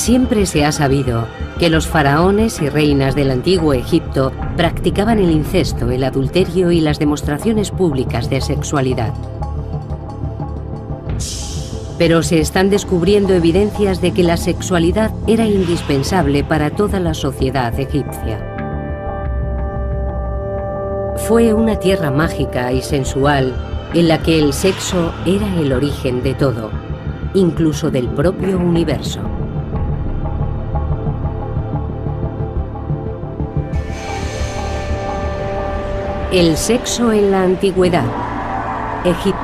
Siempre se ha sabido que los faraones y reinas del antiguo Egipto practicaban el incesto, el adulterio y las demostraciones públicas de sexualidad. Pero se están descubriendo evidencias de que la sexualidad era indispensable para toda la sociedad egipcia. Fue una tierra mágica y sensual en la que el sexo era el origen de todo, incluso del propio universo. El sexo en la antigüedad. Egipto.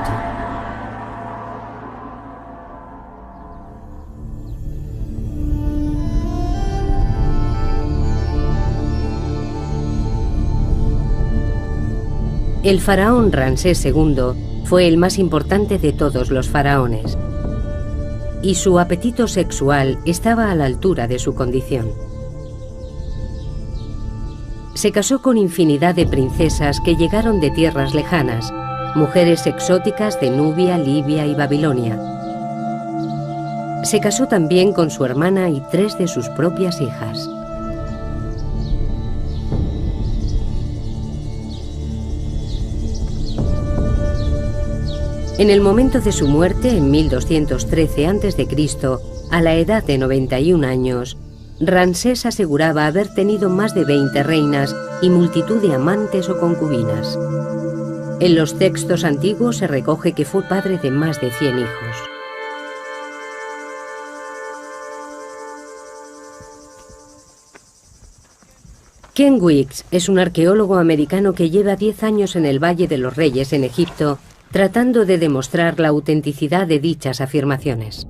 El faraón Ramsés II fue el más importante de todos los faraones, y su apetito sexual estaba a la altura de su condición. Se casó con infinidad de princesas que llegaron de tierras lejanas, mujeres exóticas de Nubia, Libia y Babilonia. Se casó también con su hermana y 3 de sus propias hijas. En el momento de su muerte, en 1213 a.C., a la edad de 91 años, Ramsés aseguraba haber tenido más de 20 reinas y multitud de amantes o concubinas. En los textos antiguos se recoge que fue padre de más de 100 hijos. Ken Weeks es un arqueólogo americano que lleva 10 años en el Valle de los Reyes en Egipto, tratando de demostrar la autenticidad de dichas afirmaciones.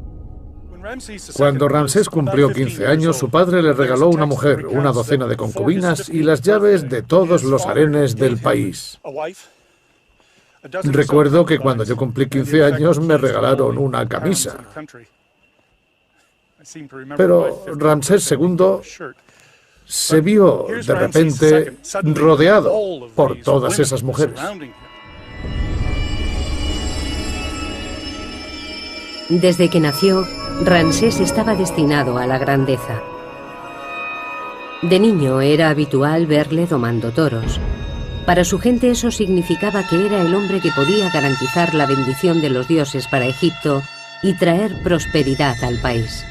Cuando Ramsés cumplió 15 años, su padre le regaló una mujer, una docena de concubinas y las llaves de todos los harenes del país. Recuerdo que cuando yo cumplí 15 años me regalaron una camisa. Pero Ramsés II se vio de repente rodeado por todas esas mujeres. Desde que nació, Ramsés estaba destinado a la grandeza. De niño era habitual verle domando toros. Para su gente eso significaba que era el hombre que podía garantizar la bendición de los dioses para Egipto y traer prosperidad al país.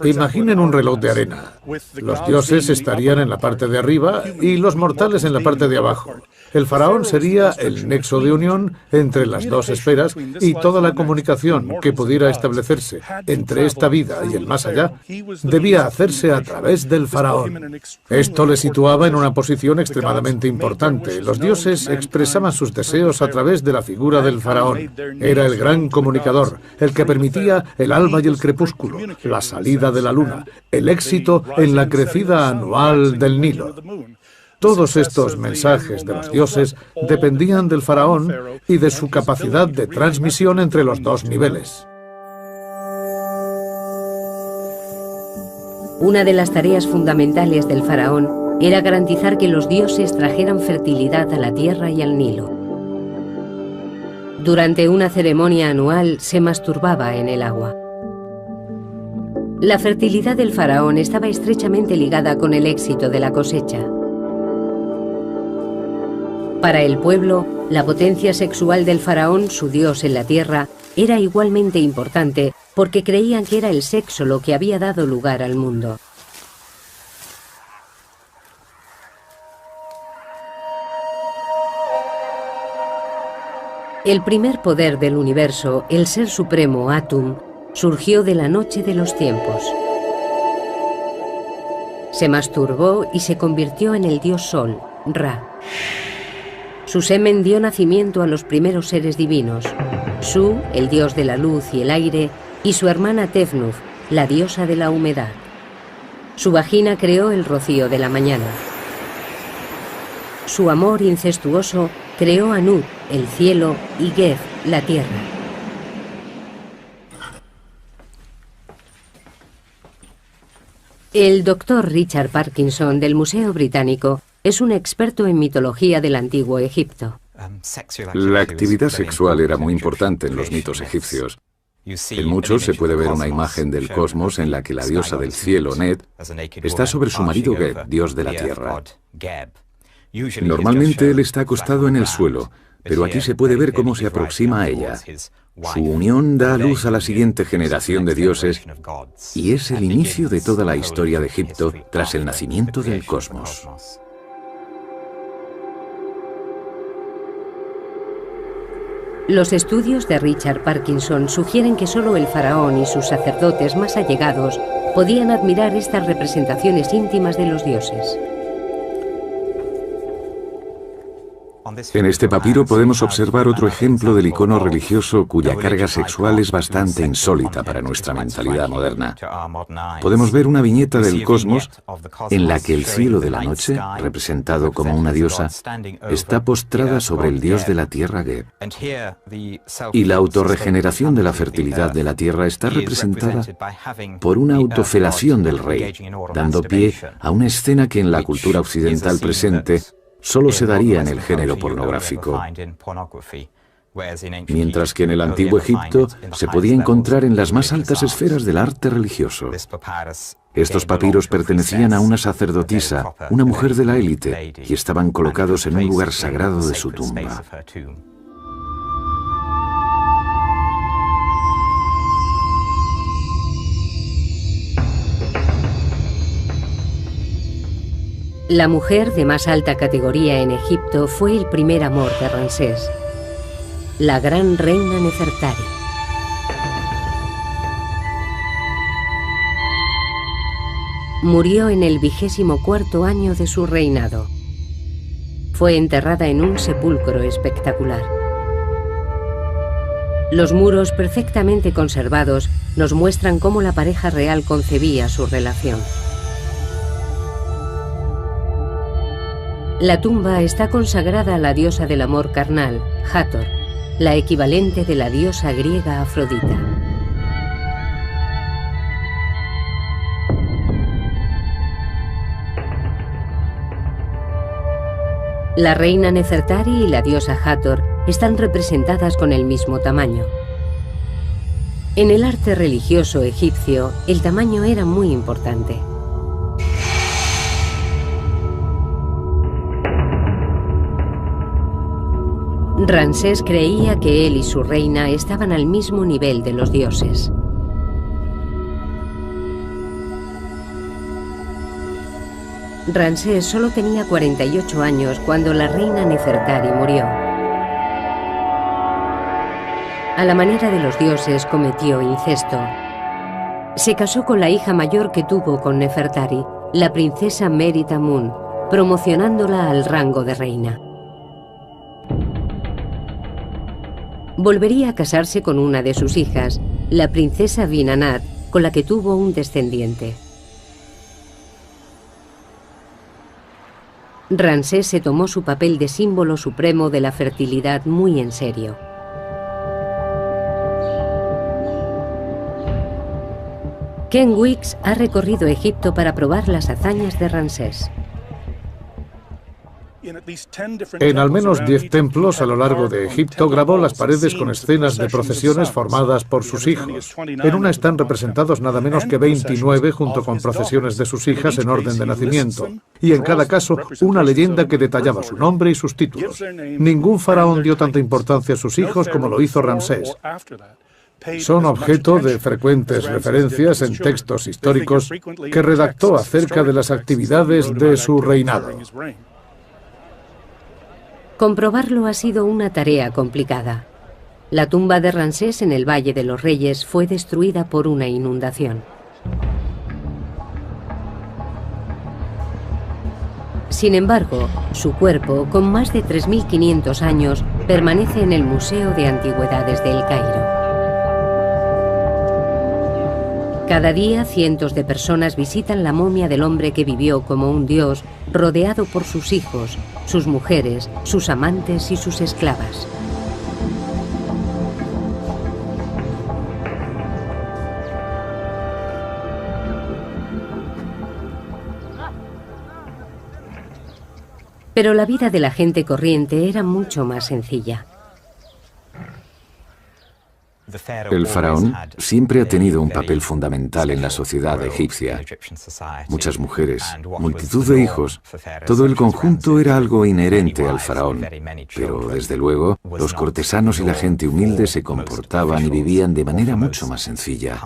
Imaginen un reloj de arena. Los dioses estarían en la parte de arriba y los mortales en la parte de abajo. El faraón sería el nexo de unión entre las dos esferas y toda la comunicación que pudiera establecerse entre esta vida y el más allá debía hacerse a través del faraón. Esto le situaba en una posición extremadamente importante. Los dioses expresaban sus deseos a través de la figura del faraón. Era el gran comunicador, el que permitía el alba y el crepúsculo, la salida de la luna, el éxito en la crecida anual del Nilo. Todos estos mensajes de los dioses dependían del faraón y de su capacidad de transmisión entre los dos niveles. Una de las tareas fundamentales del faraón era garantizar que los dioses trajeran fertilidad a la tierra y al Nilo. Durante una ceremonia anual se masturbaba en el agua. La fertilidad del faraón estaba estrechamente ligada con el éxito de la cosecha. Para el pueblo, la potencia sexual del faraón, su dios en la tierra, era igualmente importante porque creían que era el sexo lo que había dado lugar al mundo. El primer poder del universo, el ser supremo Atum, surgió de la noche de los tiempos. Se masturbó y se convirtió en el dios Sol, Ra. Su semen dio nacimiento a los primeros seres divinos, Su, el dios de la luz y el aire, y su hermana Tefnut, la diosa de la humedad. Su vagina creó el rocío de la mañana. Su amor incestuoso creó a Nut, el cielo, y Geb, la tierra. El doctor Richard Parkinson del Museo Británico es un experto en mitología del antiguo Egipto. La actividad sexual era muy importante en los mitos egipcios. En muchos se puede ver una imagen del cosmos en la que la diosa del cielo, Net, está sobre su marido Geb, dios de la tierra. Normalmente él está acostado en el suelo, pero aquí se puede ver cómo se aproxima a ella. Su unión da luz a la siguiente generación de dioses y es el inicio de toda la historia de Egipto tras el nacimiento del cosmos. Los estudios de Richard Parkinson sugieren que solo el faraón y sus sacerdotes más allegados podían admirar estas representaciones íntimas de los dioses. En este papiro podemos observar otro ejemplo del icono religioso cuya carga sexual es bastante insólita para nuestra mentalidad moderna. Podemos ver una viñeta del cosmos en la que el cielo de la noche, representado como una diosa, está postrada sobre el dios de la tierra Geb. Y la autorregeneración de la fertilidad de la tierra está representada por una autofelación del rey, dando pie a una escena que en la cultura occidental presente solo se daría en el género pornográfico, mientras que en el antiguo Egipto se podía encontrar en las más altas esferas del arte religioso. Estos papiros pertenecían a una sacerdotisa, una mujer de la élite, y estaban colocados en un lugar sagrado de su tumba. La mujer de más alta categoría en Egipto fue el primer amor de Ramsés, la gran reina Nefertari. Murió en el 24º año de su reinado. Fue enterrada en un sepulcro espectacular. Los muros perfectamente conservados nos muestran cómo la pareja real concebía su relación. La tumba está consagrada a la diosa del amor carnal, Hathor, la equivalente de la diosa griega Afrodita. La reina Nefertari y la diosa Hathor están representadas con el mismo tamaño. En el arte religioso egipcio, el tamaño era muy importante. Ramsés creía que él y su reina estaban al mismo nivel de los dioses. Ramsés solo tenía 48 años cuando la reina Nefertari murió. A la manera de los dioses cometió incesto. Se casó con la hija mayor que tuvo con Nefertari, la princesa Meri-Tamun, promocionándola al rango de reina. Volvería a casarse con una de sus hijas, la princesa Binanat, con la que tuvo un descendiente. Ramsés se tomó su papel de símbolo supremo de la fertilidad muy en serio. Ken Weeks ha recorrido Egipto para probar las hazañas de Ramsés. En al menos 10 templos a lo largo de Egipto grabó las paredes con escenas de procesiones formadas por sus hijos. En una están representados nada menos que 29 junto con procesiones de sus hijas en orden de nacimiento. Y en cada caso una leyenda que detallaba su nombre y sus títulos. Ningún faraón dio tanta importancia a sus hijos como lo hizo Ramsés. Son objeto de frecuentes referencias en textos históricos que redactó acerca de las actividades de su reinado. Comprobarlo ha sido una tarea complicada. La tumba de Ramsés en el Valle de los Reyes fue destruida por una inundación. Sin embargo, su cuerpo, con más de 3.500 años, permanece en el Museo de Antigüedades de El Cairo. Cada día, cientos de personas visitan la momia del hombre que vivió como un dios, rodeado por sus hijos, sus mujeres, sus amantes y sus esclavas. Pero la vida de la gente corriente era mucho más sencilla. El faraón siempre ha tenido un papel fundamental en la sociedad egipcia. Muchas mujeres, multitud de hijos, todo el conjunto era algo inherente al faraón. Pero, desde luego, los cortesanos y la gente humilde se comportaban y vivían de manera mucho más sencilla.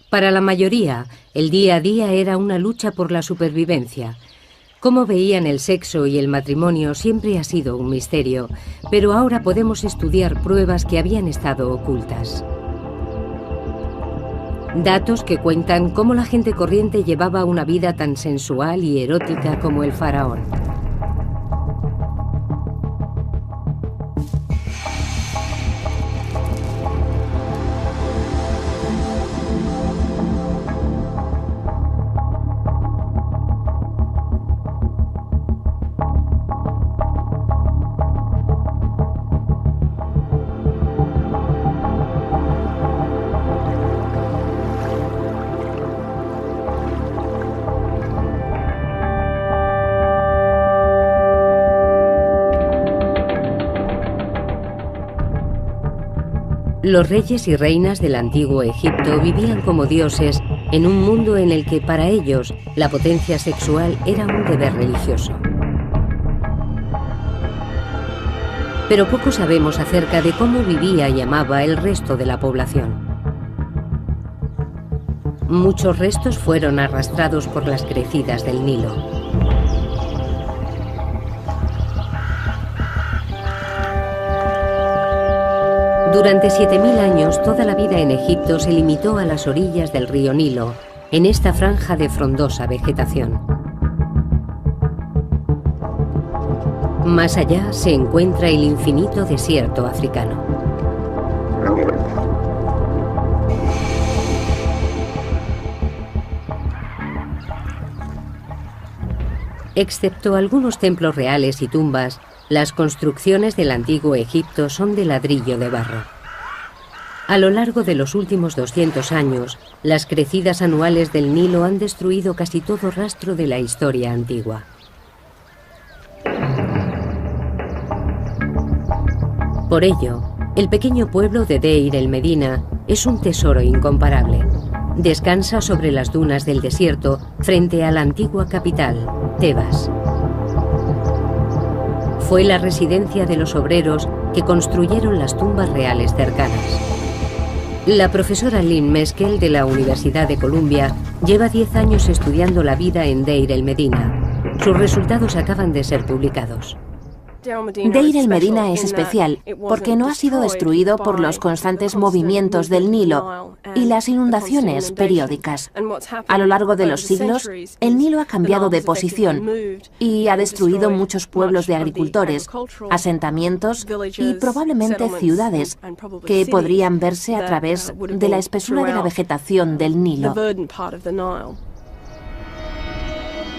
Para la mayoría, el día a día era una lucha por la supervivencia. Cómo veían el sexo y el matrimonio siempre ha sido un misterio, pero ahora podemos estudiar pruebas que habían estado ocultas. Datos que cuentan cómo la gente corriente llevaba una vida tan sensual y erótica como el faraón. Los reyes y reinas del antiguo Egipto vivían como dioses en un mundo en el que para ellos la potencia sexual era un deber religioso. Pero poco sabemos acerca de cómo vivía y amaba el resto de la población. Muchos restos fueron arrastrados por las crecidas del Nilo. Durante 7000 años, toda la vida en Egipto se limitó a las orillas del río Nilo, en esta franja de frondosa vegetación. Más allá se encuentra el infinito desierto africano. Excepto algunos templos reales y tumbas, las construcciones del antiguo Egipto son de ladrillo de barro. A lo largo de los últimos 200 años, las crecidas anuales del Nilo han destruido casi todo rastro de la historia antigua. Por ello, el pequeño pueblo de Deir el Medina es un tesoro incomparable. Descansa sobre las dunas del desierto frente a la antigua capital, Tebas. Fue la residencia de los obreros que construyeron las tumbas reales cercanas. La profesora Lynn Meskel de la Universidad de Columbia lleva 10 años estudiando la vida en Deir el Medina. Sus resultados acaban de ser publicados. Deir el Medina es especial porque no ha sido destruido por los constantes movimientos del Nilo y las inundaciones periódicas. A lo largo de los siglos, el Nilo ha cambiado de posición y ha destruido muchos pueblos de agricultores, asentamientos y probablemente ciudades que podrían verse a través de la espesura de la vegetación del Nilo.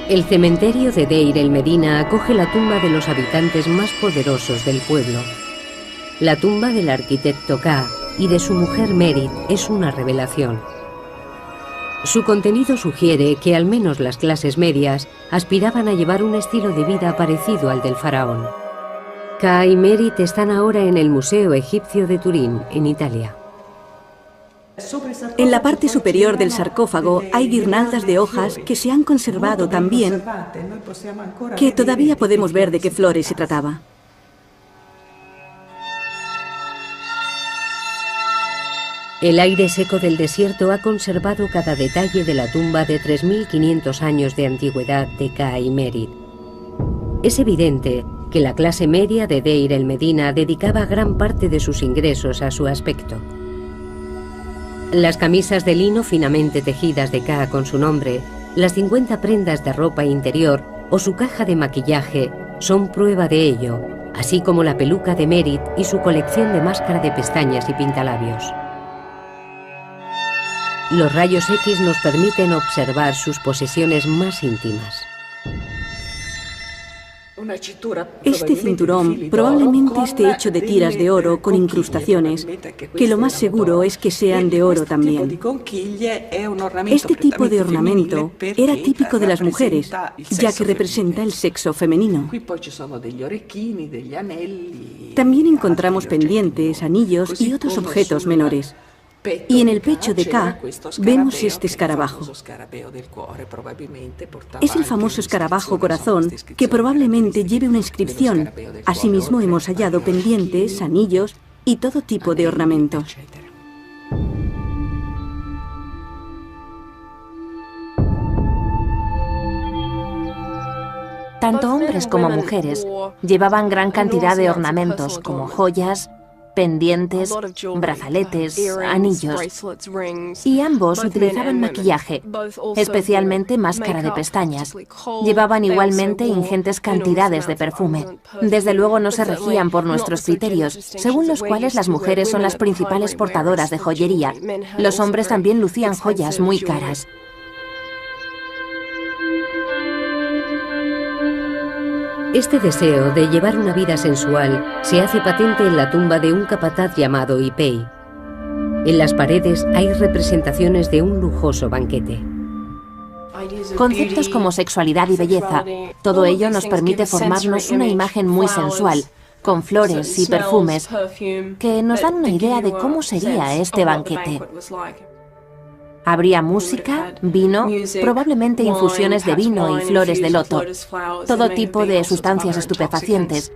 El cementerio de Deir el Medina acoge la tumba de los habitantes más poderosos del pueblo. La tumba del arquitecto Ka y de su mujer Merit es una revelación. Su contenido sugiere que al menos las clases medias aspiraban a llevar un estilo de vida parecido al del faraón. Ka y Merit están ahora en el Museo Egipcio de Turín, en Italia. En la parte superior del sarcófago hay guirnaldas de hojas que se han conservado tan bien que todavía podemos ver de qué flores se trataba. El aire seco del desierto ha conservado cada detalle de la tumba de 3500 años de antigüedad de Ka y Merit. Es evidente que la clase media de Deir el Medina dedicaba gran parte de sus ingresos a su aspecto. Las camisas de lino finamente tejidas de Ka con su nombre, las 50 prendas de ropa interior o su caja de maquillaje son prueba de ello, así como la peluca de Merit y su colección de máscara de pestañas y pintalabios. Los rayos X nos permiten observar sus posesiones más íntimas. Este cinturón probablemente esté hecho de tiras de oro con incrustaciones, que lo más seguro es que sean de oro también. Este tipo de ornamento era típico de las mujeres, ya que representa el sexo femenino. También encontramos pendientes, anillos y otros objetos menores. Y en el pecho de K vemos este escarabajo. Es el famoso escarabajo corazón que probablemente lleve una inscripción. Asimismo hemos hallado pendientes, anillos y todo tipo de ornamentos. Tanto hombres como mujeres llevaban gran cantidad de ornamentos como joyas, pendientes, brazaletes, anillos, y ambos utilizaban maquillaje, especialmente máscara de pestañas. Llevaban igualmente ingentes cantidades de perfume. Desde luego no se regían por nuestros criterios, según los cuales las mujeres son las principales portadoras de joyería. Los hombres también lucían joyas muy caras. Este deseo de llevar una vida sensual se hace patente en la tumba de un capataz llamado Ipei. En las paredes hay representaciones de un lujoso banquete. Conceptos como sexualidad y belleza, todo ello nos permite formarnos una imagen muy sensual, con flores y perfumes, que nos dan una idea de cómo sería este banquete. Habría música, vino, probablemente infusiones de vino y flores de loto, todo tipo de sustancias estupefacientes,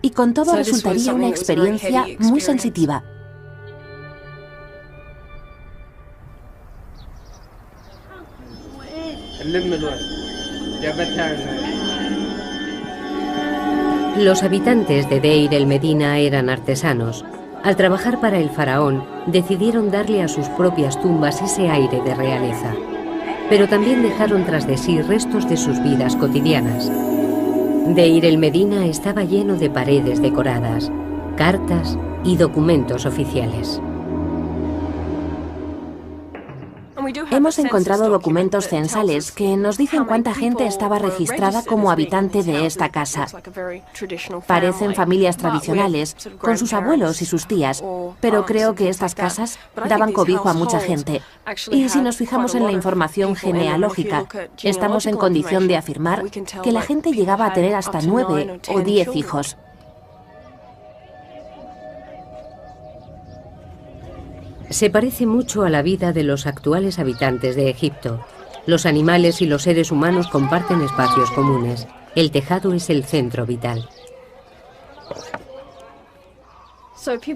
y con todo resultaría una experiencia muy sensitiva. Los habitantes de Deir el Medina eran artesanos. Al trabajar para el faraón, decidieron darle a sus propias tumbas ese aire de realeza. Pero también dejaron tras de sí restos de sus vidas cotidianas. Deir el Medina estaba lleno de paredes decoradas, cartas y documentos oficiales. Hemos encontrado documentos censales que nos dicen cuánta gente estaba registrada como habitante de esta casa. Parecen familias tradicionales, con sus abuelos y sus tías, pero creo que estas casas daban cobijo a mucha gente. Y si nos fijamos en la información genealógica, estamos en condición de afirmar que la gente llegaba a tener hasta 9 o 10 hijos. Se parece mucho a la vida de los actuales habitantes de Egipto. Los animales y los seres humanos comparten espacios comunes. El tejado es el centro vital.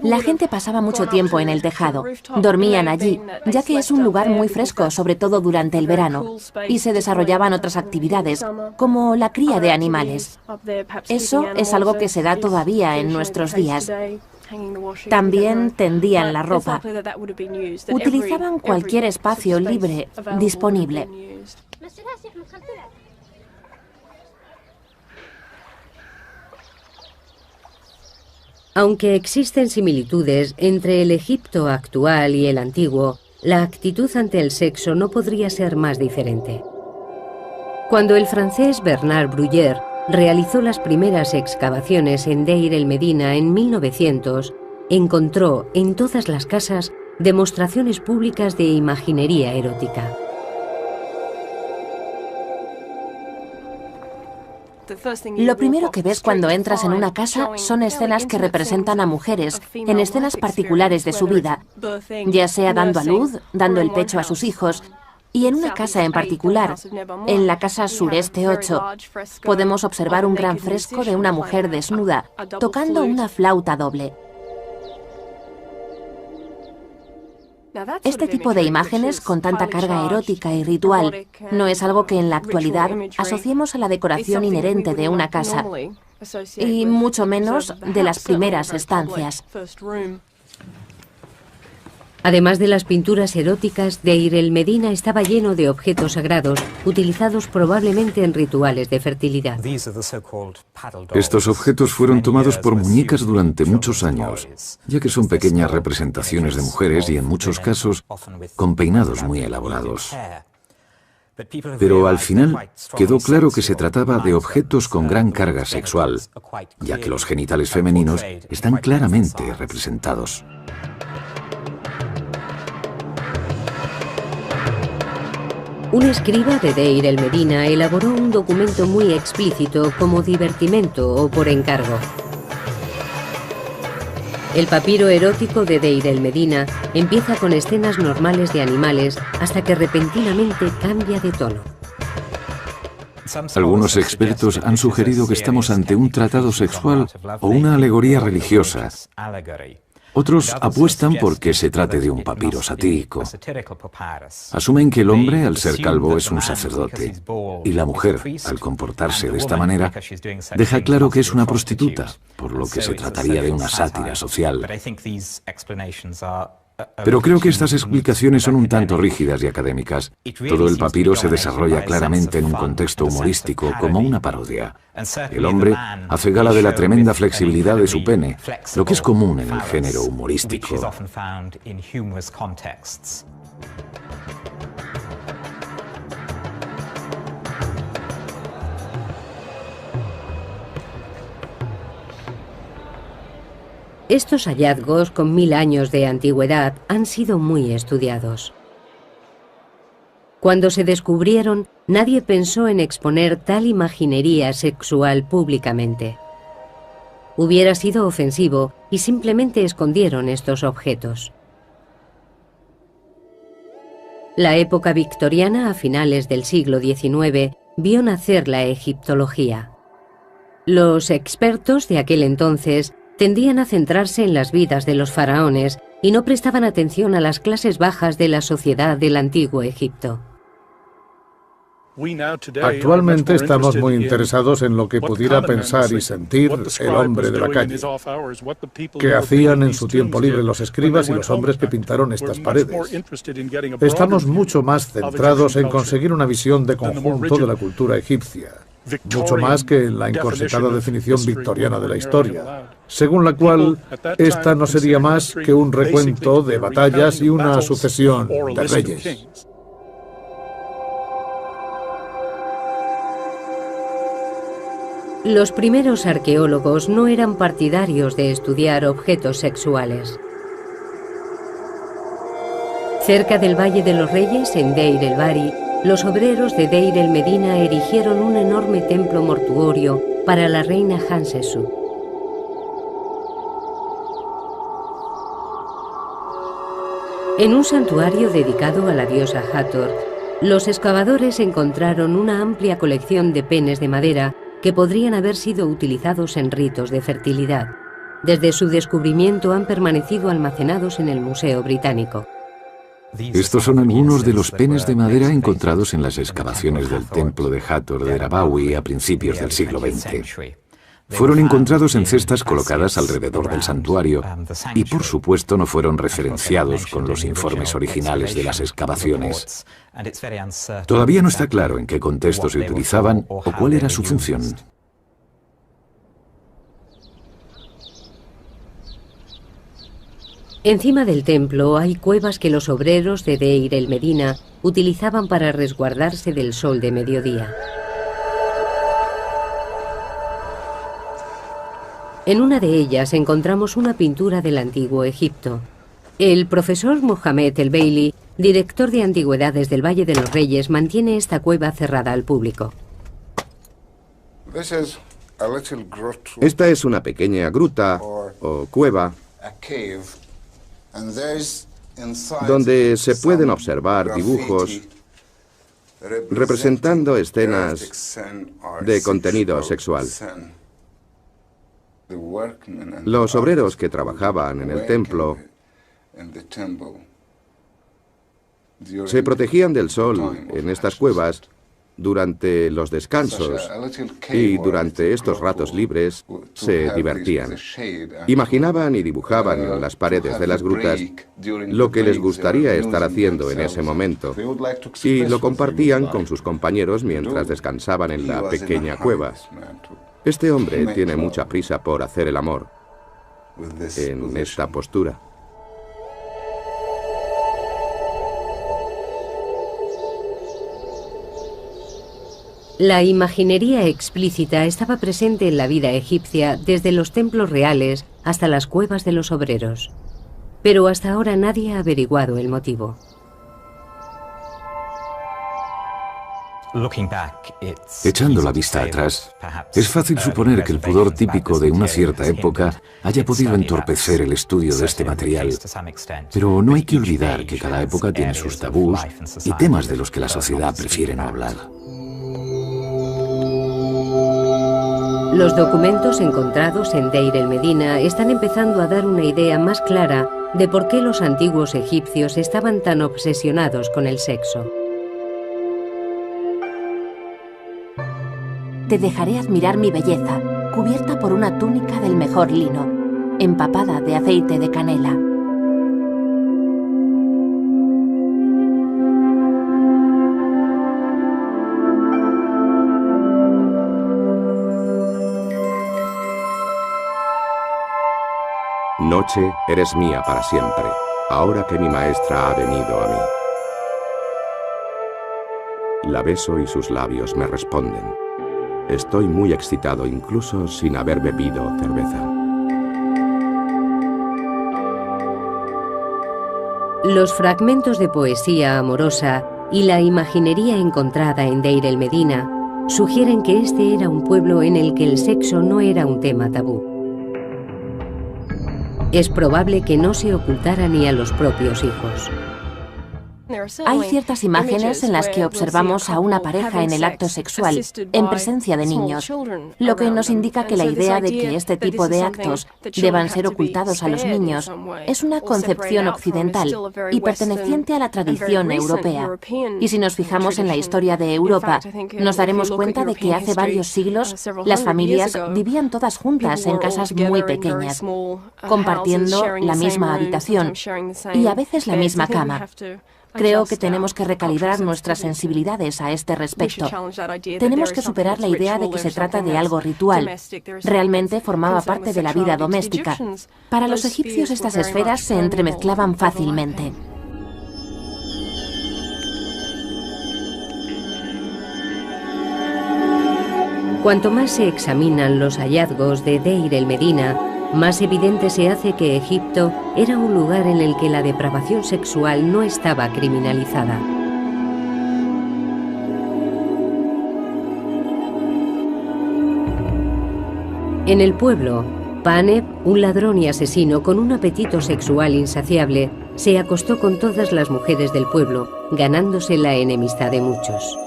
La gente pasaba mucho tiempo en el tejado. Dormían allí, ya que es un lugar muy fresco, sobre todo durante el verano, y se desarrollaban otras actividades, como la cría de animales. Eso es algo que se da todavía en nuestros días. También tendían la ropa. Utilizaban cualquier espacio libre disponible. Aunque existen similitudes entre el Egipto actual y el antiguo, la actitud ante el sexo no podría ser más diferente. Cuando el francés Bernard Bruyère realizó las primeras excavaciones en Deir el Medina en 1900, encontró en todas las casas demostraciones públicas de imaginería erótica. Lo primero que ves cuando entras en una casa son escenas que representan a mujeres en escenas particulares de su vida, ya sea dando a luz, dando el pecho a sus hijos. Y en una casa en particular, en la casa Sureste 8, podemos observar un gran fresco de una mujer desnuda, tocando una flauta doble. Este tipo de imágenes, con tanta carga erótica y ritual, no es algo que en la actualidad asociemos a la decoración inherente de una casa, y mucho menos de las primeras estancias. Además de las pinturas eróticas, Deir el Medina estaba lleno de objetos sagrados, utilizados probablemente en rituales de fertilidad. Estos objetos fueron tomados por muñecas durante muchos años, ya que son pequeñas representaciones de mujeres y en muchos casos con peinados muy elaborados. Pero al final quedó claro que se trataba de objetos con gran carga sexual, ya que los genitales femeninos están claramente representados. Un escriba de Deir el Medina elaboró un documento muy explícito como divertimento o por encargo. El papiro erótico de Deir el Medina empieza con escenas normales de animales hasta que repentinamente cambia de tono. Algunos expertos han sugerido que estamos ante un tratado sexual o una alegoría religiosa. Otros apuestan por que se trate de un papiro satírico. Asumen que el hombre, al ser calvo, es un sacerdote, y la mujer, al comportarse de esta manera, deja claro que es una prostituta, por lo que se trataría de una sátira social. Pero creo que estas explicaciones son un tanto rígidas y académicas. Todo el papiro se desarrolla claramente en un contexto humorístico, como una parodia. El hombre hace gala de la tremenda flexibilidad de su pene, lo que es común en el género humorístico. Estos hallazgos con 1000 años de antigüedad han sido muy estudiados. Cuando se descubrieron, nadie pensó en exponer tal imaginería sexual públicamente. Hubiera sido ofensivo y simplemente escondieron estos objetos. La época victoriana, a finales del siglo XIX, vio nacer la egiptología. Los expertos de aquel entonces tendían a centrarse en las vidas de los faraones y no prestaban atención a las clases bajas de la sociedad del antiguo Egipto. Actualmente estamos muy interesados en lo que pudiera pensar y sentir el hombre de la calle, qué hacían en su tiempo libre los escribas y los hombres que pintaron estas paredes. Estamos mucho más centrados en conseguir una visión de conjunto de la cultura egipcia, mucho más que en la encorsetada definición victoriana de la historia, según la cual esta no sería más que un recuento de batallas y una sucesión de reyes. Los primeros arqueólogos no eran partidarios de estudiar objetos sexuales. Cerca del Valle de los Reyes, en Deir el-Bahari, los obreros de Deir el Medina erigieron un enorme templo mortuorio para la reina Hatshepsut. En un santuario dedicado a la diosa Hathor, los excavadores encontraron una amplia colección de penes de madera que podrían haber sido utilizados en ritos de fertilidad. Desde su descubrimiento han permanecido almacenados en el Museo Británico. Estos son algunos de los penes de madera encontrados en las excavaciones del templo de Hathor de Rabawi a principios del siglo XX. Fueron encontrados en cestas colocadas alrededor del santuario y, por supuesto, no fueron referenciados con los informes originales de las excavaciones. Todavía no está claro en qué contexto se utilizaban o cuál era su función. Encima del templo hay cuevas que los obreros de Deir el Medina utilizaban para resguardarse del sol de mediodía. En una de ellas encontramos una pintura del antiguo Egipto. El profesor Mohamed el-Baili, director de antigüedades del Valle de los Reyes, mantiene esta cueva cerrada al público. Esta es una pequeña gruta o cueva donde se pueden observar dibujos representando escenas de contenido sexual. Los obreros que trabajaban en el templo se protegían del sol en estas cuevas durante los descansos y durante estos ratos libres se divertían. Imaginaban y dibujaban en las paredes de las grutas lo que les gustaría estar haciendo en ese momento y lo compartían con sus compañeros mientras descansaban en la pequeña cueva. Este hombre tiene mucha prisa por hacer el amor en esta postura. La imaginería explícita estaba presente en la vida egipcia desde los templos reales hasta las cuevas de los obreros. Pero hasta ahora nadie ha averiguado el motivo. Echando la vista atrás, es fácil suponer que el pudor típico de una cierta época haya podido entorpecer el estudio de este material. Pero no hay que olvidar que cada época tiene sus tabús y temas de los que la sociedad prefiere no hablar. Los documentos encontrados en Deir el-Medina están empezando a dar una idea más clara de por qué los antiguos egipcios estaban tan obsesionados con el sexo. Te dejaré admirar mi belleza, cubierta por una túnica del mejor lino, empapada de aceite de canela. Noche, eres mía para siempre, ahora que mi maestra ha venido a mí. La beso y sus labios me responden. Estoy muy excitado incluso sin haber bebido cerveza. Los fragmentos de poesía amorosa y la imaginería encontrada en Deir el-Medina sugieren que este era un pueblo en el que el sexo no era un tema tabú. Es probable que no se ocultara ni a los propios hijos. Hay ciertas imágenes en las que observamos a una pareja en el acto sexual, en presencia de niños, lo que nos indica que la idea de que este tipo de actos deban ser ocultados a los niños es una concepción occidental y perteneciente a la tradición europea. Y si nos fijamos en la historia de Europa, nos daremos cuenta de que hace varios siglos las familias vivían todas juntas en casas muy pequeñas, compartiendo la misma habitación y a veces la misma cama. Creo que tenemos que recalibrar nuestras sensibilidades a este respecto. Tenemos que superar la idea de que se trata de algo ritual. Realmente formaba parte de la vida doméstica. Para los egipcios estas esferas se entremezclaban fácilmente. Cuanto más se examinan los hallazgos de Deir el-Medina, más evidente se hace que Egipto era un lugar en el que la depravación sexual no estaba criminalizada. En el pueblo, Paneb, un ladrón y asesino con un apetito sexual insaciable, se acostó con todas las mujeres del pueblo, ganándose la enemistad de muchos.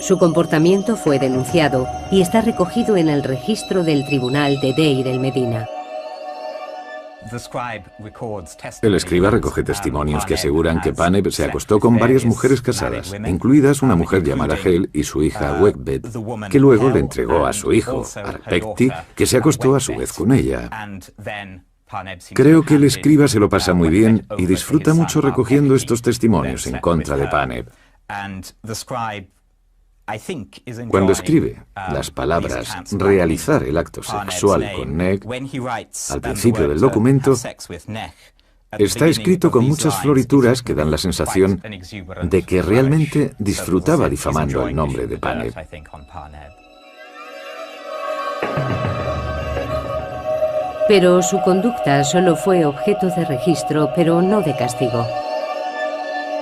Su comportamiento fue denunciado y está recogido en el registro del tribunal de Deir el-Medina. El escriba recoge testimonios que aseguran que Paneb se acostó con varias mujeres casadas, incluidas una mujer llamada Hel y su hija Wegbet, que luego le entregó a su hijo, Arpekti, que se acostó a su vez con ella. Creo que el escriba se lo pasa muy bien y disfruta mucho recogiendo estos testimonios en contra de Paneb. Cuando escribe las palabras realizar el acto sexual con Neg, al principio del documento, está escrito con muchas florituras que dan la sensación de que realmente disfrutaba difamando el nombre de Paneb. Pero su conducta solo fue objeto de registro, pero no de castigo.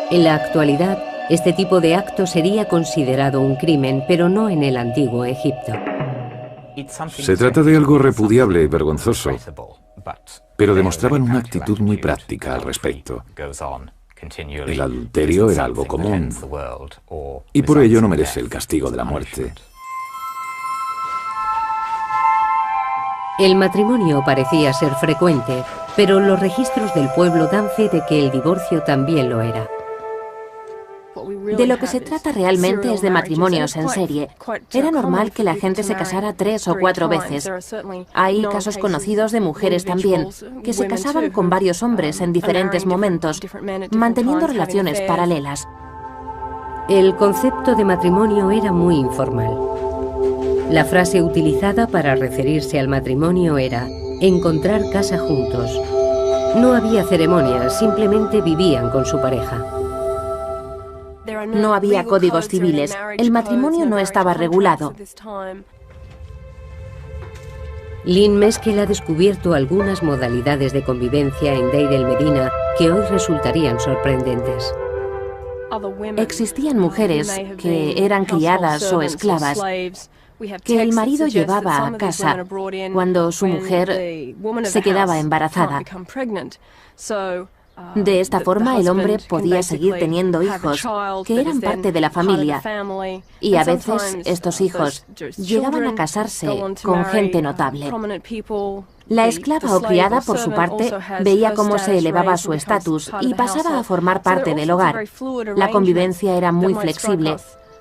En la actualidad, este tipo de acto sería considerado un crimen, pero no en el antiguo Egipto. Se trata de algo repudiable y vergonzoso, pero demostraban una actitud muy práctica al respecto. El adulterio era algo común, y por ello no merece el castigo de la muerte. El matrimonio parecía ser frecuente, pero los registros del pueblo dan fe de que el divorcio también lo era. De lo que se trata realmente es de matrimonios en serie. Era normal que la gente se casara 3 o 4 veces. Hay casos conocidos de mujeres también, que se casaban con varios hombres en diferentes momentos, manteniendo relaciones paralelas. El concepto de matrimonio era muy informal. La frase utilizada para referirse al matrimonio era encontrar casa juntos. No había ceremonias, simplemente vivían con su pareja. No había códigos civiles. El matrimonio no estaba regulado. Lynn Meskel ha descubierto algunas modalidades de convivencia en Deir el-Medina que hoy resultarían sorprendentes. Existían mujeres que eran criadas o esclavas, que el marido llevaba a casa cuando su mujer se quedaba embarazada. De esta forma, el hombre podía seguir teniendo hijos que eran parte de la familia, y a veces estos hijos llegaban a casarse con gente notable. La esclava o criada, por su parte, veía cómo se elevaba su estatus y pasaba a formar parte del hogar. La convivencia era muy flexible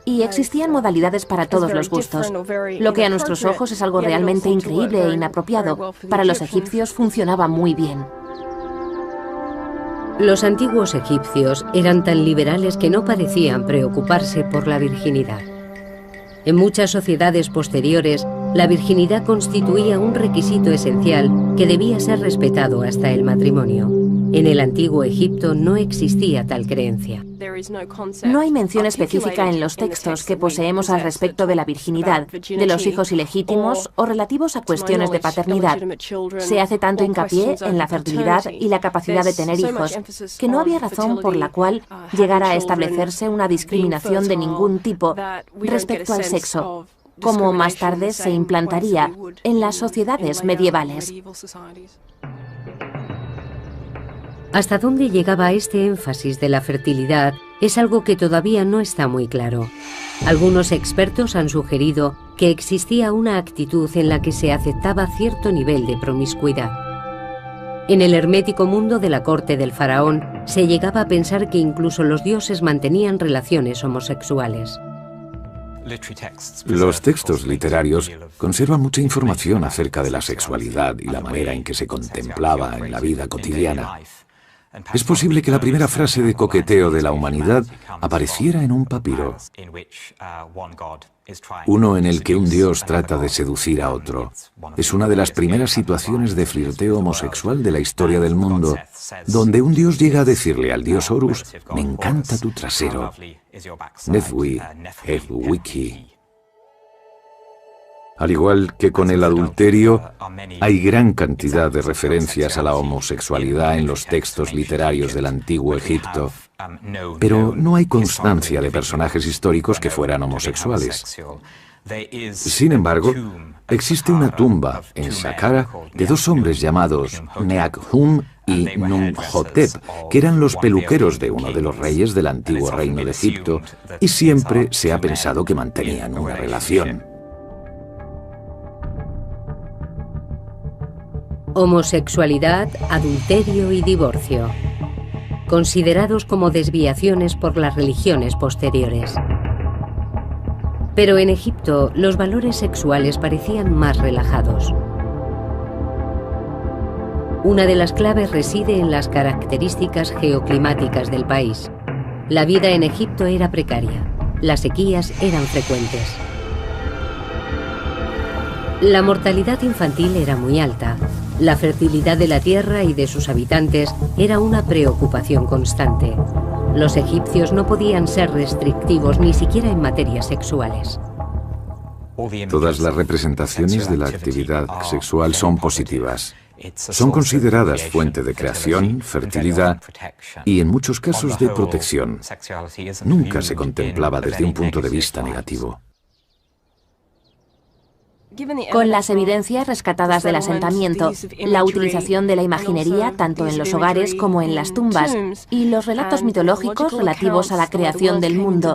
y existían modalidades para todos los gustos. Lo que a nuestros ojos es algo realmente increíble e inapropiado, para los egipcios funcionaba muy bien. Los antiguos egipcios eran tan liberales que no parecían preocuparse por la virginidad. En muchas sociedades posteriores, la virginidad constituía un requisito esencial que debía ser respetado hasta el matrimonio. En el antiguo Egipto no existía tal creencia. No hay mención específica en los textos que poseemos al respecto de la virginidad, de los hijos ilegítimos o relativos a cuestiones de paternidad. Se hace tanto hincapié en la fertilidad y la capacidad de tener hijos, que no había razón por la cual llegara a establecerse una discriminación de ningún tipo respecto al sexo, como más tarde se implantaría en las sociedades medievales. Hasta dónde llegaba este énfasis de la fertilidad es algo que todavía no está muy claro. Algunos expertos han sugerido que existía una actitud en la que se aceptaba cierto nivel de promiscuidad. En el hermético mundo de la corte del faraón se llegaba a pensar que incluso los dioses mantenían relaciones homosexuales. Los textos literarios conservan mucha información acerca de la sexualidad y la manera en que se contemplaba en la vida cotidiana. Es posible que la primera frase de coqueteo de la humanidad apareciera en un papiro, uno en el que un dios trata de seducir a otro. Es una de las primeras situaciones de flirteo homosexual de la historia del mundo, donde un dios llega a decirle al dios Horus: «Me encanta tu trasero». Nefwi, Wiki. Al igual que con el adulterio, hay gran cantidad de referencias a la homosexualidad en los textos literarios del antiguo Egipto, pero no hay constancia de personajes históricos que fueran homosexuales. Sin embargo, existe una tumba en Saqqara de dos hombres llamados Neakhum y Numhotep, que eran los peluqueros de uno de los reyes del antiguo reino de Egipto, y siempre se ha pensado que mantenían una relación. Homosexualidad, adulterio y divorcio, considerados como desviaciones por las religiones posteriores. Pero en Egipto los valores sexuales parecían más relajados. Una de las claves reside en las características geoclimáticas del país. La vida en Egipto era precaria, las sequías eran frecuentes. La mortalidad infantil era muy alta. La fertilidad de la tierra y de sus habitantes era una preocupación constante. Los egipcios no podían ser restrictivos ni siquiera en materias sexuales. Todas las representaciones de la actividad sexual son positivas. Son consideradas fuente de creación, fertilidad y, en muchos casos, de protección. Nunca se contemplaba desde un punto de vista negativo. Con las evidencias rescatadas del asentamiento, la utilización de la imaginería tanto en los hogares como en las tumbas y los relatos mitológicos relativos a la creación del mundo,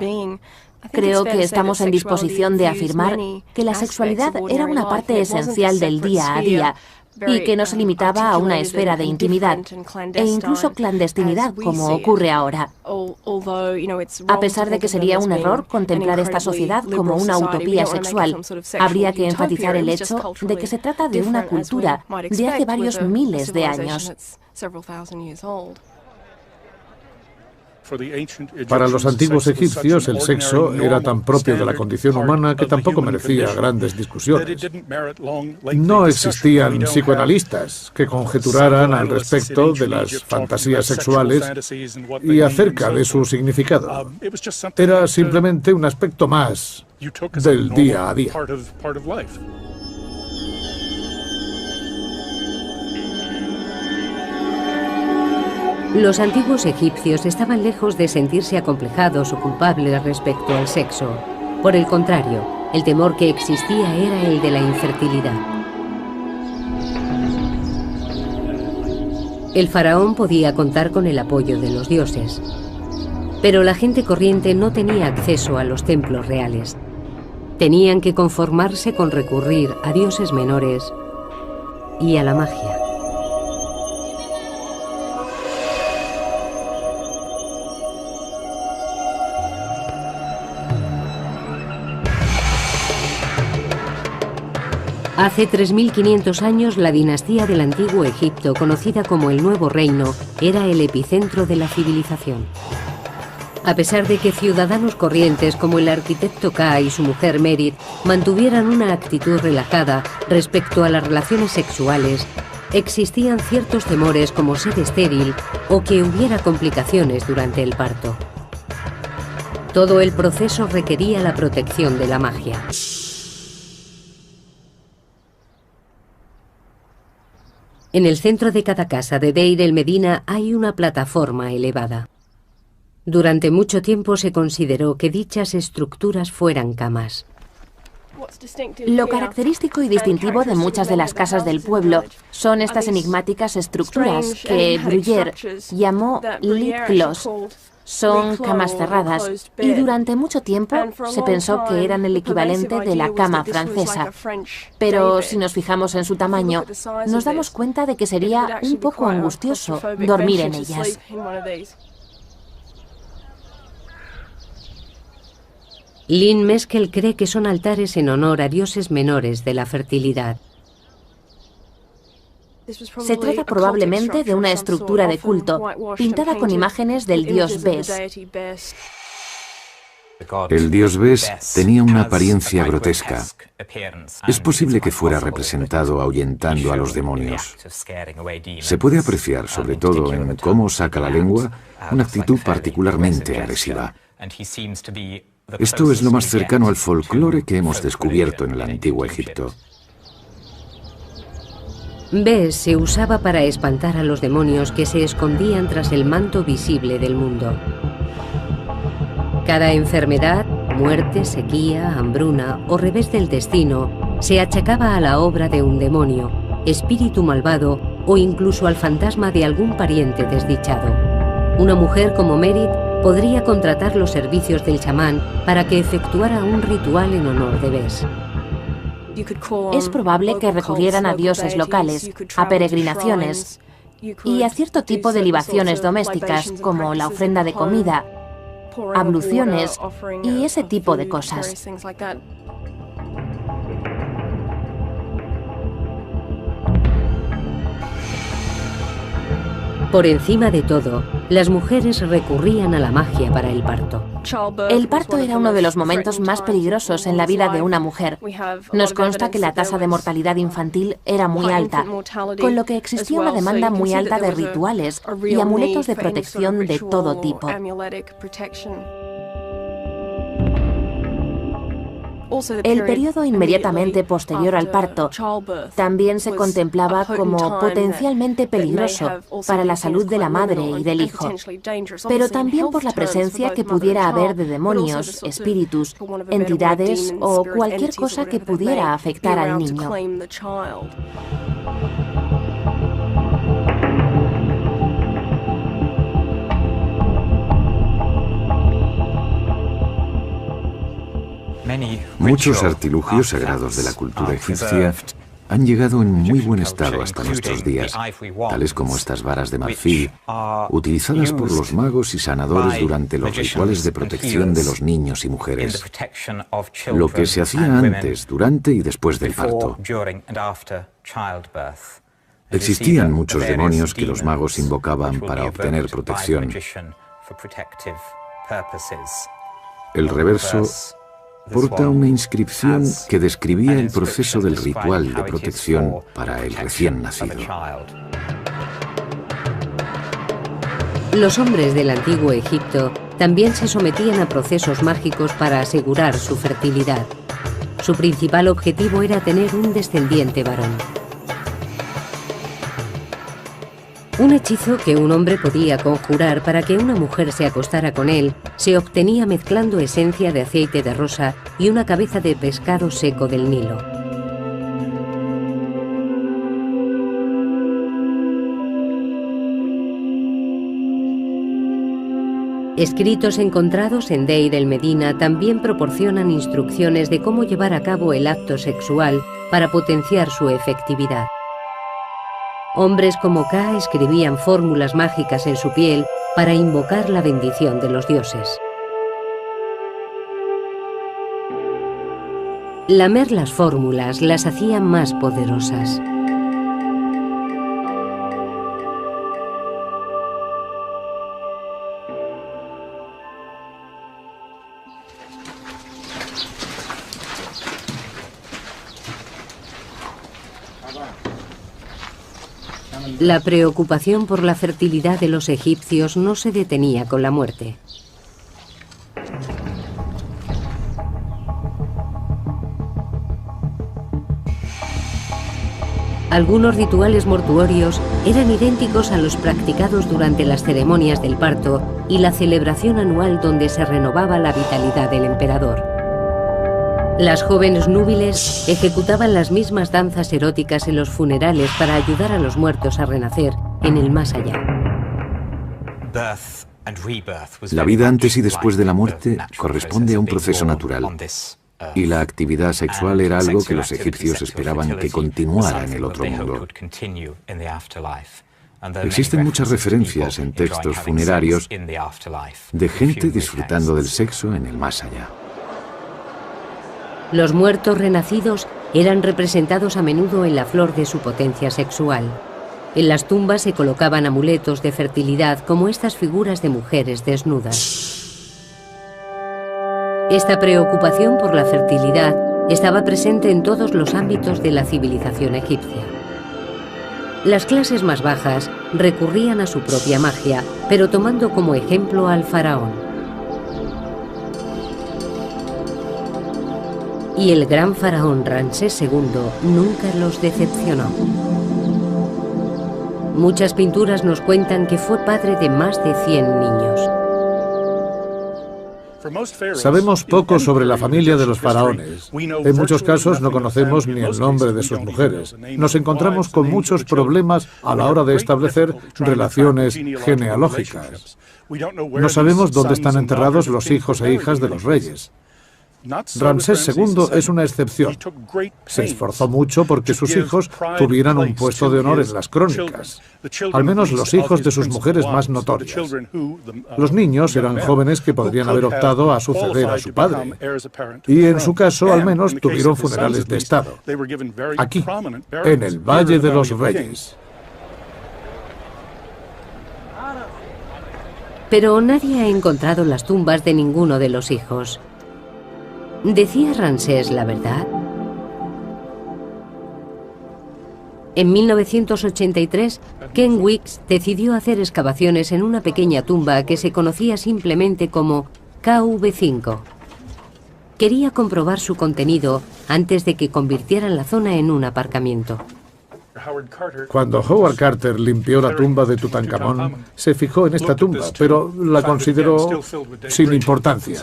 creo que estamos en disposición de afirmar que la sexualidad era una parte esencial del día a día y que no se limitaba a una esfera de intimidad e incluso clandestinidad como ocurre ahora. A pesar de que sería un error contemplar esta sociedad como una utopía sexual, habría que enfatizar el hecho de que se trata de una cultura de hace varios miles de años. Para los antiguos egipcios, el sexo era tan propio de la condición humana que tampoco merecía grandes discusiones. No existían psicoanalistas que conjeturaran al respecto de las fantasías sexuales y acerca de su significado. Era simplemente un aspecto más del día a día. Los antiguos egipcios estaban lejos de sentirse acomplejados o culpables respecto al sexo. Por el contrario, el temor que existía era el de la infertilidad. El faraón podía contar con el apoyo de los dioses, pero la gente corriente no tenía acceso a los templos reales. Tenían que conformarse con recurrir a dioses menores y a la magia. Hace 3.500 años, la dinastía del Antiguo Egipto, conocida como el Nuevo Reino, era el epicentro de la civilización. A pesar de que ciudadanos corrientes como el arquitecto Ka y su mujer Merit mantuvieran una actitud relajada respecto a las relaciones sexuales, existían ciertos temores como ser estéril o que hubiera complicaciones durante el parto. Todo el proceso requería la protección de la magia. En el centro de cada casa de Deir el Medina hay una plataforma elevada. Durante mucho tiempo se consideró que dichas estructuras fueran camas. Lo característico y distintivo de muchas de las casas del pueblo son estas enigmáticas estructuras que Bruyère llamó lit clos. Son camas cerradas y durante mucho tiempo se pensó que eran el equivalente de la cama francesa. Pero si nos fijamos en su tamaño, nos damos cuenta de que sería un poco angustioso dormir en ellas. Lynn Meskel cree que son altares en honor a dioses menores de la fertilidad. Se trata probablemente de una estructura de culto, pintada con imágenes del dios Bes. El dios Bes tenía una apariencia grotesca. Es posible que fuera representado ahuyentando a los demonios. Se puede apreciar, sobre todo en cómo saca la lengua, una actitud particularmente agresiva. Esto es lo más cercano al folclore que hemos descubierto en el Antiguo Egipto. Bes se usaba para espantar a los demonios que se escondían tras el manto visible del mundo. Cada enfermedad, muerte, sequía, hambruna o revés del destino se achacaba a la obra de un demonio, espíritu malvado o incluso al fantasma de algún pariente desdichado. Una mujer como Merit podría contratar los servicios del chamán para que efectuara un ritual en honor de Bes. Es probable que recurrieran a dioses locales, a peregrinaciones y a cierto tipo de libaciones domésticas, como la ofrenda de comida, abluciones y ese tipo de cosas. Por encima de todo, las mujeres recurrían a la magia para el parto. El parto era uno de los momentos más peligrosos en la vida de una mujer. Nos consta que la tasa de mortalidad infantil era muy alta, con lo que existía una demanda muy alta de rituales y amuletos de protección de todo tipo. El periodo inmediatamente posterior al parto también se contemplaba como potencialmente peligroso para la salud de la madre y del hijo, pero también por la presencia que pudiera haber de demonios, espíritus, entidades o cualquier cosa que pudiera afectar al niño. Muchos artilugios sagrados de la cultura egipcia han llegado en muy buen estado hasta nuestros días, tales como estas varas de marfil, utilizadas por los magos y sanadores durante los rituales de protección de los niños y mujeres, lo que se hacía antes, durante y después del parto. Existían muchos demonios que los magos invocaban para obtener protección, El reverso porta una inscripción que describía el proceso del ritual de protección para el recién nacido. Los hombres del antiguo Egipto también se sometían a procesos mágicos para asegurar su fertilidad. Su principal objetivo era tener un descendiente varón. Un hechizo que un hombre podía conjurar para que una mujer se acostara con él se obtenía mezclando esencia de aceite de rosa y una cabeza de pescado seco del Nilo. Escritos encontrados en Deir el-Medina también proporcionan instrucciones de cómo llevar a cabo el acto sexual para potenciar su efectividad. Hombres como Ka escribían fórmulas mágicas en su piel para invocar la bendición de los dioses. Lamer las fórmulas las hacía más poderosas. La preocupación por la fertilidad de los egipcios no se detenía con la muerte. Algunos rituales mortuorios eran idénticos a los practicados durante las ceremonias del parto y la celebración anual donde se renovaba la vitalidad del emperador. Las jóvenes núbiles ejecutaban las mismas danzas eróticas en los funerales para ayudar a los muertos a renacer en el más allá. La vida antes y después de la muerte corresponde a un proceso natural, y la actividad sexual era algo que los egipcios esperaban que continuara en el otro mundo. Existen muchas referencias en textos funerarios de gente disfrutando del sexo en el más allá. Los muertos renacidos eran representados a menudo en la flor de su potencia sexual. En las tumbas se colocaban amuletos de fertilidad como estas figuras de mujeres desnudas. Esta preocupación por la fertilidad estaba presente en todos los ámbitos de la civilización egipcia. Las clases más bajas recurrían a su propia magia, pero tomando como ejemplo al faraón. Y el gran faraón Ramsés II nunca los decepcionó. Muchas pinturas nos cuentan que fue padre de más de 100 niños. Sabemos poco sobre la familia de los faraones. En muchos casos no conocemos ni el nombre de sus mujeres. Nos encontramos con muchos problemas a la hora de establecer relaciones genealógicas. No sabemos dónde están enterrados los hijos e hijas de los reyes. Ramsés II es una excepción. Se esforzó mucho porque sus hijos tuvieran un puesto de honor en las crónicas, al menos los hijos de sus mujeres más notorias. Los niños eran jóvenes que podrían haber optado a suceder a su padre, y en su caso al menos tuvieron funerales de estado, aquí, en el Valle de los Reyes. Pero nadie ha encontrado las tumbas de ninguno de los hijos. ¿Decía Ramsés la verdad? En 1983, Ken Weeks decidió hacer excavaciones en una pequeña tumba que se conocía simplemente como KV5. Quería comprobar su contenido antes de que convirtieran la zona en un aparcamiento. Cuando Howard Carter limpió la tumba de Tutankamón, se fijó en esta tumba, pero la consideró sin importancia.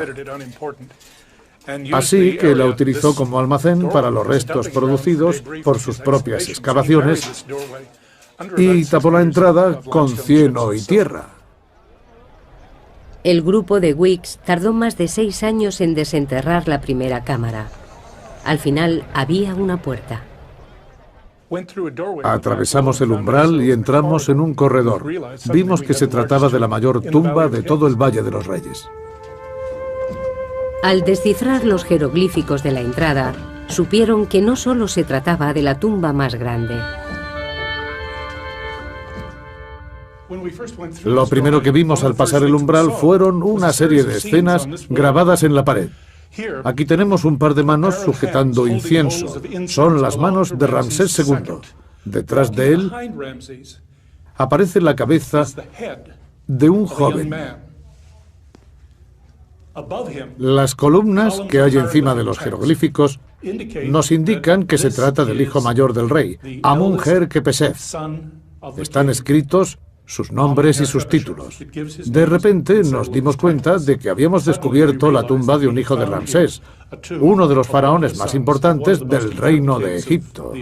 Así que la utilizó como almacén para los restos producidos por sus propias excavaciones y tapó la entrada con cieno y tierra. El grupo de Weeks tardó más de 6 años en desenterrar la primera cámara. Al final había una puerta. Atravesamos el umbral y entramos en un corredor. Vimos que se trataba de la mayor tumba de todo el Valle de los Reyes. Al descifrar los jeroglíficos de la entrada, supieron que no solo se trataba de la tumba más grande. Lo primero que vimos al pasar el umbral fueron una serie de escenas grabadas en la pared. Aquí tenemos un par de manos sujetando incienso. Son las manos de Ramsés II. Detrás de él aparece la cabeza de un joven. Las columnas que hay encima de los jeroglíficos nos indican que se trata del hijo mayor del rey, Amun-Her-Kepesef. Están escritos sus nombres y sus títulos. De repente nos dimos cuenta de que habíamos descubierto la tumba de un hijo de Ramsés, uno de los faraones más importantes del reino de Egipto.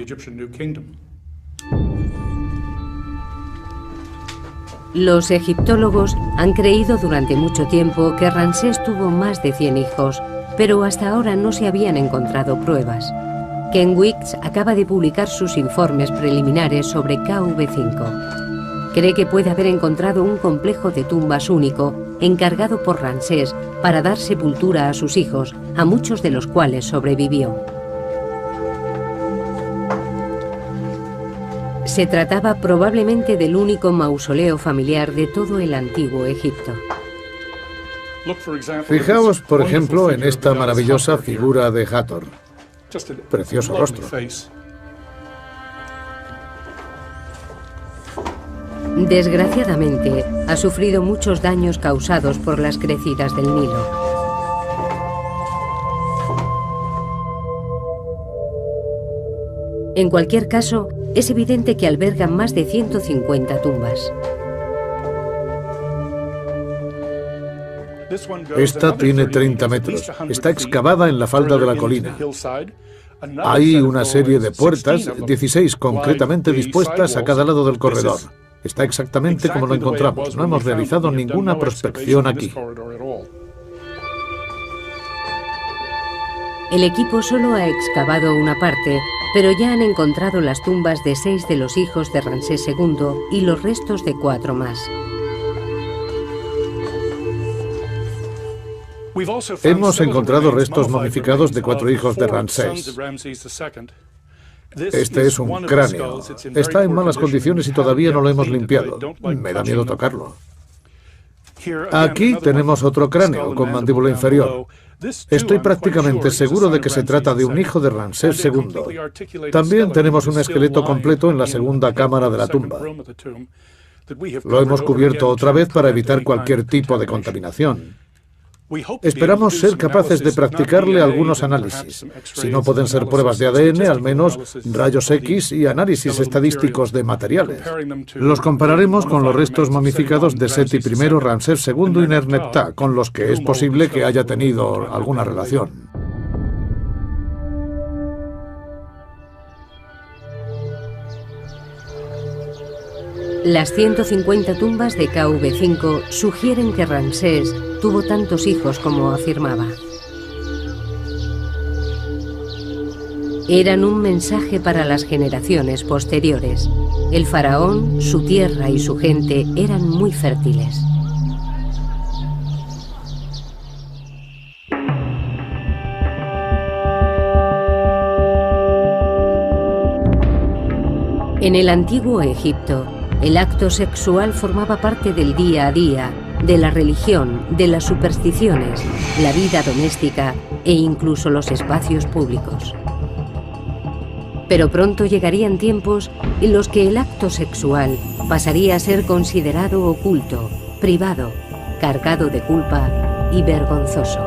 Los egiptólogos han creído durante mucho tiempo que Ramsés tuvo más de 100 hijos, pero hasta ahora no se habían encontrado pruebas. Ken Weeks acaba de publicar sus informes preliminares sobre KV5. Cree que puede haber encontrado un complejo de tumbas único, encargado por Ramsés para dar sepultura a sus hijos, a muchos de los cuales sobrevivió. Se trataba probablemente del único mausoleo familiar de todo el antiguo Egipto. Fijaos, por ejemplo, en esta maravillosa figura de Hathor. Precioso rostro. Desgraciadamente, ha sufrido muchos daños causados por las crecidas del Nilo. En cualquier caso, es evidente que alberga más de 150 tumbas. Esta tiene 30 metros. Está excavada en la falda de la colina. Hay una serie de puertas, 16 concretamente dispuestas a cada lado del corredor. Está exactamente como lo encontramos. No hemos realizado ninguna prospección aquí. El equipo solo ha excavado una parte, pero ya han encontrado las tumbas de 6 de los hijos de Ramsés II y los restos de 4 más. Hemos encontrado restos momificados de 4 hijos de Ramsés. Este es un cráneo. Está en malas condiciones y todavía no lo hemos limpiado. Me da miedo tocarlo. Aquí tenemos otro cráneo con mandíbula inferior. Estoy prácticamente seguro de que se trata de un hijo de Ramsés II. También tenemos un esqueleto completo en la segunda cámara de la tumba. Lo hemos cubierto otra vez para evitar cualquier tipo de contaminación. Esperamos ser capaces de practicarle algunos análisis. Si no pueden ser pruebas de ADN, al menos rayos X y análisis estadísticos de materiales. Los compararemos con los restos momificados de Seti I, Ramsés II y Nerneptah, con los que es posible que haya tenido alguna relación. Las 150 tumbas de KV5 sugieren que Ramsés tuvo tantos hijos como afirmaba. Eran un mensaje para las generaciones posteriores. El faraón, su tierra y su gente eran muy fértiles. En el antiguo Egipto, el acto sexual formaba parte del día a día, de la religión, de las supersticiones, la vida doméstica e incluso los espacios públicos. Pero pronto llegarían tiempos en los que el acto sexual pasaría a ser considerado oculto, privado, cargado de culpa y vergonzoso.